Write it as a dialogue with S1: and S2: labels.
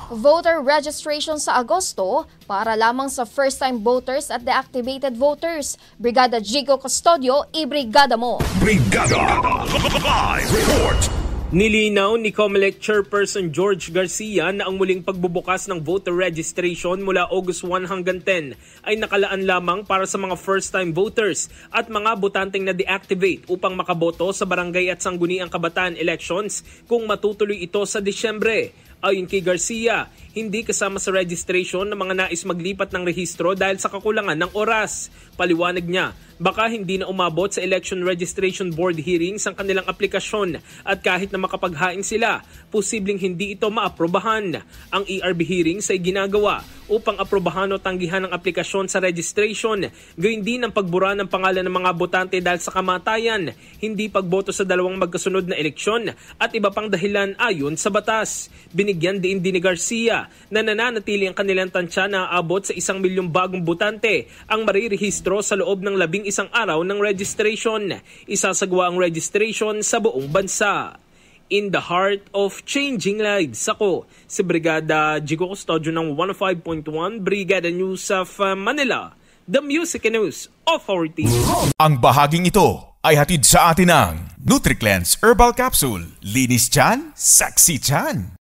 S1: Voter registration sa Agosto para lamang sa first-time voters at deactivated voters. Brigada Jigo Custodio, ibrigada mo!
S2: Brigada! Live report!
S3: Nilinaw ni COMELEC Chairperson George Garcia na ang muling pagbubukas ng voter registration mula August 1 hanggang 10 ay nakalaan lamang para sa mga first-time voters at mga botanteng na deactivate upang makaboto sa barangay at sangguniang kabataan elections kung matutuloy ito sa Disyembre. Ayon kay Garcia, hindi kasama sa registration ng mga nais maglipat ng rehistro dahil sa kakulangan ng oras. Paliwanag niya, baka hindi na umabot sa Election Registration Board hearings ang kanilang aplikasyon at kahit na makapaghain sila, posibleng hindi ito maaprobahan. Ang ERB hearings ay ginagawa upang aprobahan o tanggihan ang aplikasyon sa registration, gayon din ang pagbura ng pangalan ng mga botante dahil sa kamatayan, hindi pagboto sa dalawang magkasunod na eleksyon at iba pang dahilan ayon sa batas. Binigyan din ni Garcia na nananatili ang kanilang tansya na aabot sa 1 milyong bagong botante ang marirehistro sa loob ng 11 araw ng registration. Isasagawa ang registration sa buong bansa. In the heart of changing lives, ako si Brigada Jigo Custodio ng 105.1 Brigada News of Manila, the Music and News Authority.
S2: Ang bahaging ito ay hatid sa atin ng NutriCleanse Herbal Capsule. Linis tiyan, sexy tiyan.